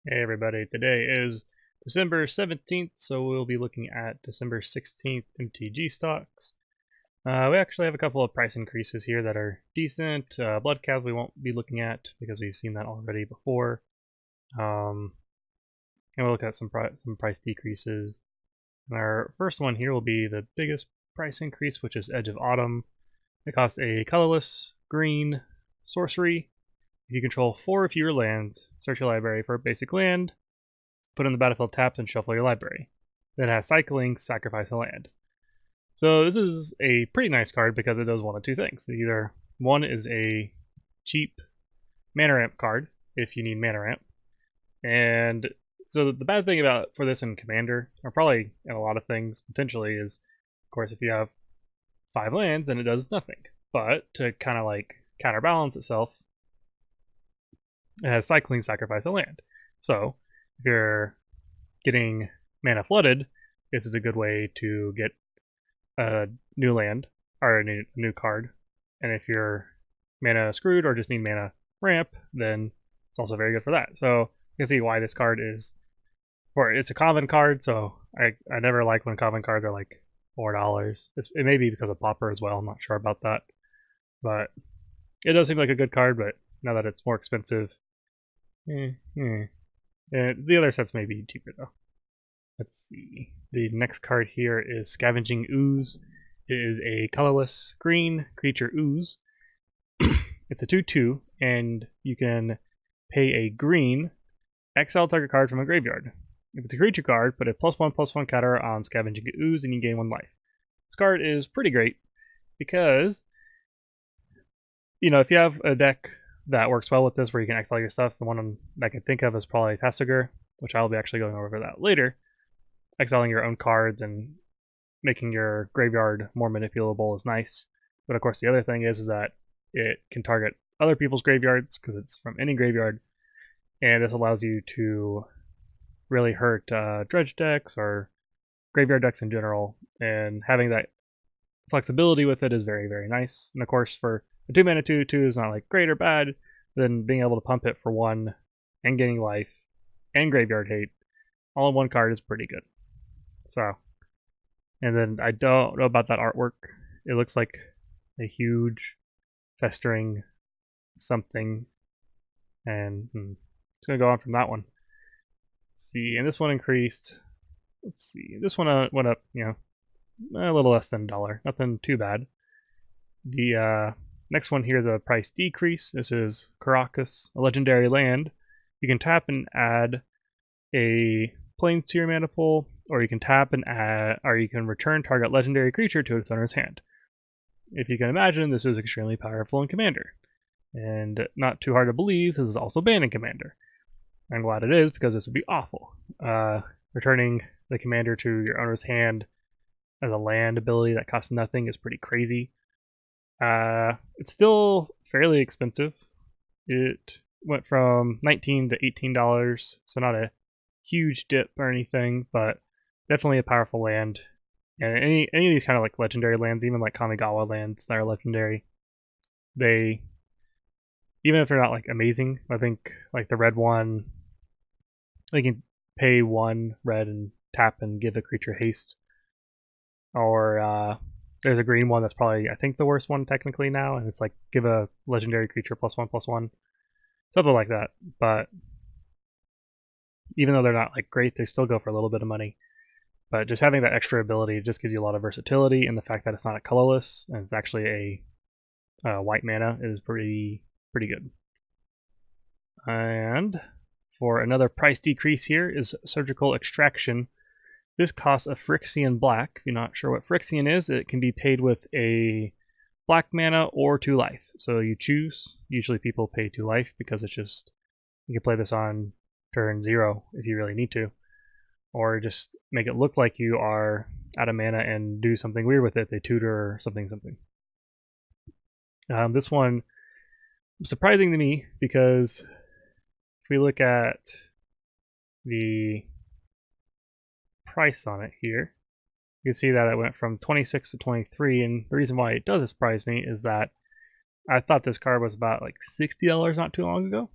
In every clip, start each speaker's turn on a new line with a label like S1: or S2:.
S1: Hey everybody, today is December 17th, so we'll be looking at December 16th MTG stocks. We actually have a couple of price increases here that are decent. Blood Calves we won't be looking at because we've seen that already before. And we'll look at some price decreases. And our first one here will be the biggest price increase, which is Edge of Autumn. It costs a colorless green sorcery. If you control 4 or fewer lands, search your library for a basic land, put in the battlefield tapped, and shuffle your library. Then it has cycling, sacrifice a land. So this is a pretty nice card because it does one of two things. Either one is a cheap mana ramp card if you need mana ramp, and so the bad thing about for this in Commander, or probably in a lot of things potentially, is of course if you have 5 lands, then it does nothing. But to kind of like counterbalance itself, it has cycling, sacrifice a land. So if you're getting mana flooded, this is a good way to get a new land or a new card. And if you're mana screwed or just need mana ramp, then it's also very good for that. So you can see why this card is, or it's a common card. So I never like when common cards are like $4. It may be because of Pauper as well. I'm not sure about that, but it does seem like a good card. But now that it's more expensive, the other sets may be cheaper though. Let's see. The next card here is Scavenging Ooze. It is a colorless green creature ooze. It's a 2/2, and you can pay a green, exile target card from a graveyard. If it's a creature card, put a +1/+1 counter on Scavenging Ooze and you gain 1 life. This card is pretty great because, if you have a deck that works well with this where you can exile your stuff, the one I can think of is probably Tasigur, which I'll be actually going over that later. Exiling your own cards and making your graveyard more manipulable is nice. But of course, the other thing is that it can target other people's graveyards because it's from any graveyard, and this allows you to really hurt dredge decks or graveyard decks in general. And having that flexibility with it is very, very nice. And of course, for a 2-mana 2/2 is not like great or bad, then being able to pump it for 1 and gaining life and graveyard hate all in one card is pretty good. So, and then I don't know about that artwork. It looks like a huge festering something, and it's gonna go on from that one. Let's see, and this one increased. Let's see, this one went up, a little less than $1. Nothing too bad. The next one here is a price decrease. This is Caracas, a legendary land. You can tap and add a Plains to your mana pool, or you can tap and add, or you can return target legendary creature to its owner's hand. If you can imagine, this is extremely powerful in Commander, and not too hard to believe this is also banned in Commander. I'm glad it is because this would be awful. Returning the commander to your owner's hand as a land ability that costs nothing is pretty crazy. It's still fairly expensive. It went from $19 to $18, so not a huge dip or anything, but definitely a powerful land. And any of these kind of like legendary lands, even like Kamigawa lands that are legendary, they, even if they're not like amazing, I think like the red one, they can pay 1 red and tap and give a creature haste. Or there's a green one that's probably, I think, the worst one technically now, and it's like give a legendary creature +1/+1, something like that. But even though they're not like great, they still go for a little bit of money. But just having that extra ability just gives you a lot of versatility, and the fact that it's not a colorless and it's actually a white mana is pretty good. And for another price decrease here is Surgical Extraction. This costs a Phyrexian black. If you're not sure what Phyrexian is, it can be paid with a black mana or 2 life. So you choose. Usually people pay 2 life because it's just, you can play this on turn 0 if you really need to. Or just make it look like you are out of mana and do something weird with it. They tutor or something. This one was surprising to me because if we look at the price on it here, you can see that it went from 26 to 23, and the reason why it does surprise me is that I thought this card was about like $60 not too long ago,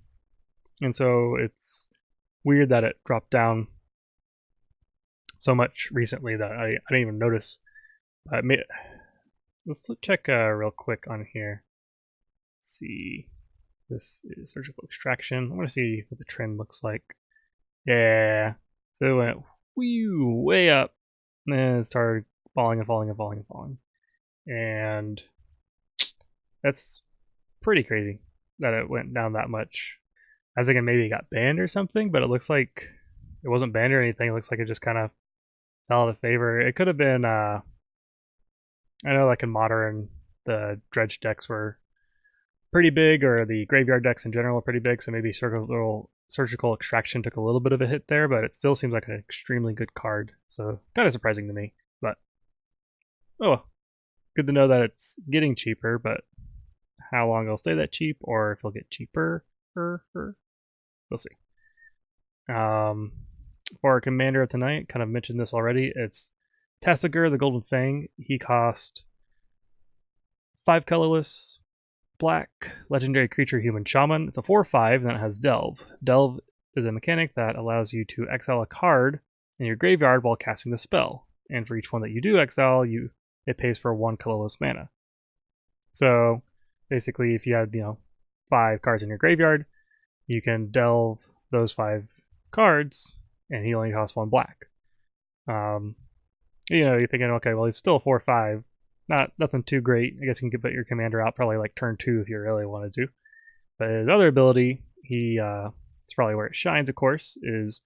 S1: and so it's weird that it dropped down so much recently that I didn't even notice. Let's check real quick on here. Let's see. This is surgical extraction. I want to see what the trend looks like. Yeah. So it went way up, and then it started falling and falling and falling and falling. And that's pretty crazy that it went down that much. I was thinking maybe it got banned or something, but it looks like it wasn't banned or anything. It looks like it just kind of fell out of favor. It could have been, I know like in Modern, the dredge decks were pretty big, or the graveyard decks in general are pretty big, so maybe surgical extraction took a little bit of a hit there, but it still seems like an extremely good card. So kind of surprising to me, but oh, good to know that it's getting cheaper, but how long it'll stay that cheap, or if it'll get cheaper, we'll see. For our commander of tonight, kind of mentioned this already, it's Tasigur, the Golden Fang. He cost 5 colorless, black, legendary creature, human shaman. It's a 4/5, and then it has Delve. Delve is a mechanic that allows you to exile a card in your graveyard while casting the spell. And for each one that you do exile, it pays for 1 colorless mana. So basically, if you have 5 cards in your graveyard, you can delve those 5 cards, and he only costs 1 black. You're thinking, okay, well, he's still 4/5. Nothing too great. I guess you can put your commander out probably like turn 2 if you really wanted to. But his other ability, it's probably where it shines, of course, is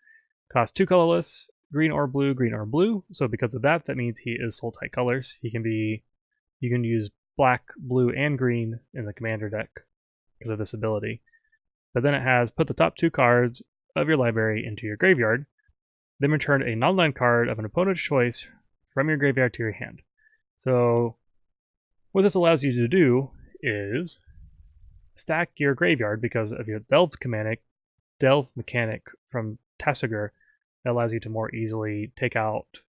S1: cost 2 colorless, green or blue, green or blue. So because of that means he is soul type colors. You can use black, blue, and green in the commander deck because of this ability. But then it has put the top 2 cards of your library into your graveyard, then return a non-land card of an opponent's choice from your graveyard to your hand. So what this allows you to do is stack your graveyard because of your delve mechanic from Tasigur that allows you to more easily take out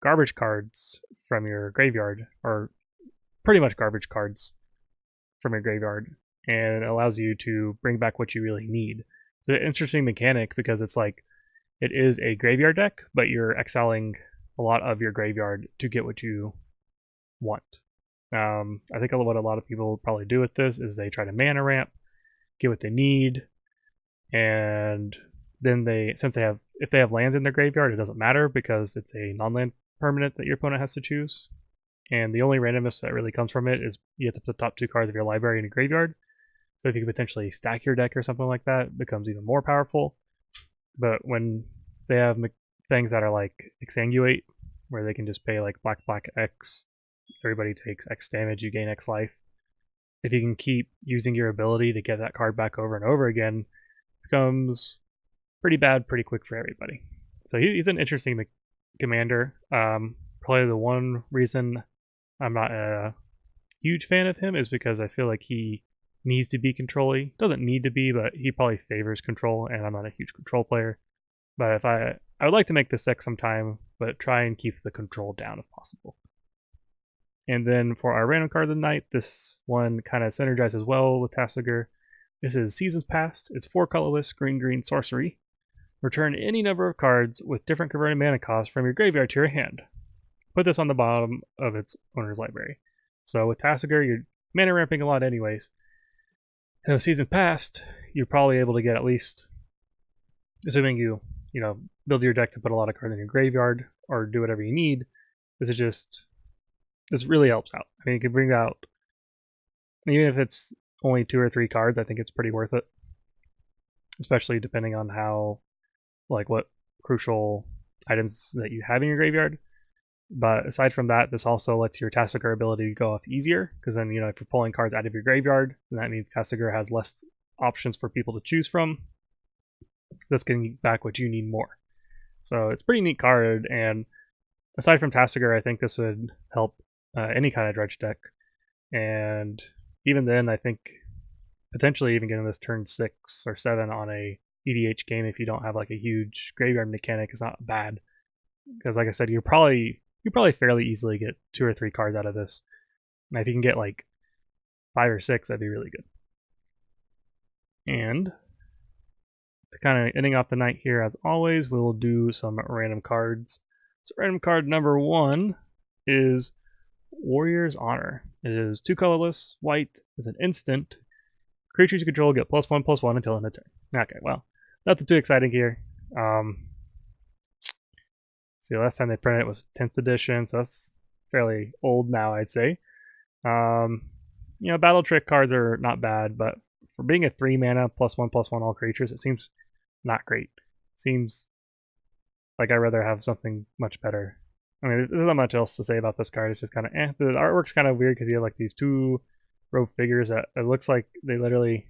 S1: garbage cards from your graveyard, or pretty much garbage cards from your graveyard, and it allows you to bring back what you really need. It's an interesting mechanic because it's like it is a graveyard deck, but you're exiling a lot of your graveyard to get what you want. I think what a lot of people probably do with this is they try to mana ramp, get what they need, and then if they have lands in their graveyard, it doesn't matter because it's a non-land permanent that your opponent has to choose. And the only randomness that really comes from it is you have to put the top 2 cards of your library in a graveyard. So if you can potentially stack your deck or something like that, it becomes even more powerful. But when they have things that are like Exsanguate, where they can just pay like black X, everybody takes X damage, you gain X life. If you can keep using your ability to get that card back over and over again, it becomes pretty bad pretty quick for everybody. So he's an interesting commander. Probably the one reason I'm not a huge fan of him is because I feel like he needs to be control-y. Doesn't need to be, but he probably favors control, and I'm not a huge control player. But if I would like to make this deck sometime, but try and keep the control down if possible. And then for our random card of the night, this one kind of synergizes well with Tasigur. This is Seasons Past. It's 4 colorless, green sorcery. Return any number of cards with different converted mana costs from your graveyard to your hand. Put this on the bottom of its owner's library. So with Tasigur, you're mana ramping a lot anyways. And with Seasons Past, you're probably able to get at least, assuming you build your deck to put a lot of cards in your graveyard or do whatever you need, this really helps out. I mean, you can bring out, even if it's only 2 or 3 cards, I think it's pretty worth it. Especially depending on what crucial items that you have in your graveyard. But aside from that, this also lets your Tasigur ability go off easier, because then, if you're pulling cards out of your graveyard, then that means Tasigur has less options for people to choose from. This can get back what you need more. So it's a pretty neat card, and aside from Tasigur, I think this would help any kind of dredge deck. And even then, I think potentially even getting this turn 6 or 7 on a EDH game, if you don't have like a huge graveyard mechanic, is not bad. Because like I said, you probably fairly easily get 2 or 3 cards out of this. And if you can get like 5 or 6, that'd be really good. And kind of ending off the night here, as always, we will do some random cards. So random card number 1 is Warrior's Honor. It is 2 colorless, white, is an instant. Creatures you control get +1/+1 until end of turn. Okay, well, nothing too exciting here. See, last time they printed it was 10th edition, so that's fairly old now, I'd say. Battle Trick cards are not bad, but for being a 3 mana +1/+1 all creatures, it seems not great. Seems like I'd rather have something much better. I mean, there's not much else to say about this card. It's just kind of The artwork's kind of weird because you have like these 2 rogue figures that it looks like they literally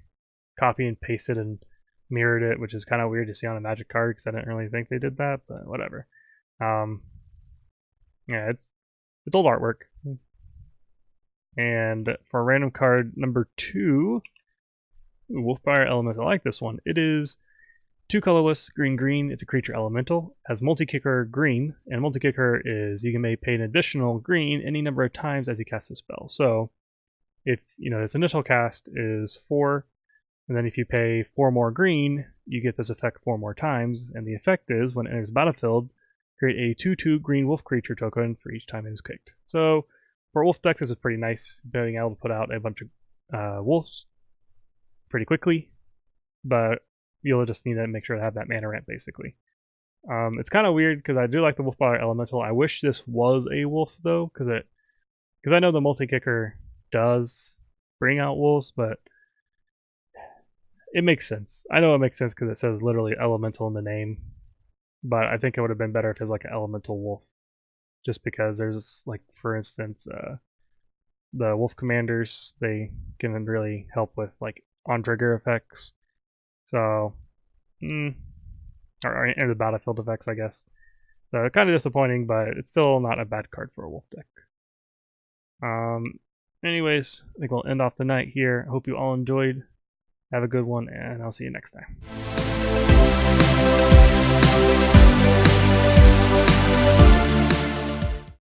S1: copy and pasted and mirrored it, which is kind of weird to see on a Magic card because I didn't really think they did that, but whatever. Yeah, it's old artwork. And for random card number 2, Wolfire Elemental. I like this one. It is 2 colorless, green. It's a creature elemental. Has multi-kicker green, and multi-kicker is you can pay an additional green any number of times as you cast a spell. So if its initial cast is 4, and then if you pay 4 more green, you get this effect 4 more times, and the effect is when it enters the battlefield, create a 2/2 green wolf creature token for each time it is kicked. So for wolf decks, this is pretty nice, being able to put out a bunch of wolves pretty quickly, but you'll just need to make sure to have that mana ramp, basically. It's kind of weird because I do like the Wolfire Elemental. I wish this was a wolf, though, because I know the multi-kicker does bring out wolves, but it makes sense. I know it makes sense because it says literally elemental in the name, but I think it would have been better if it was like an elemental wolf, just because there's, like, for instance, the wolf commanders, they can really help with like on trigger effects. So, or the battlefield effects, I guess. So kind of disappointing, but it's still not a bad card for a wolf deck. Anyways, I think we'll end off the night here. Hope you all enjoyed. Have a good one, and I'll see you next time.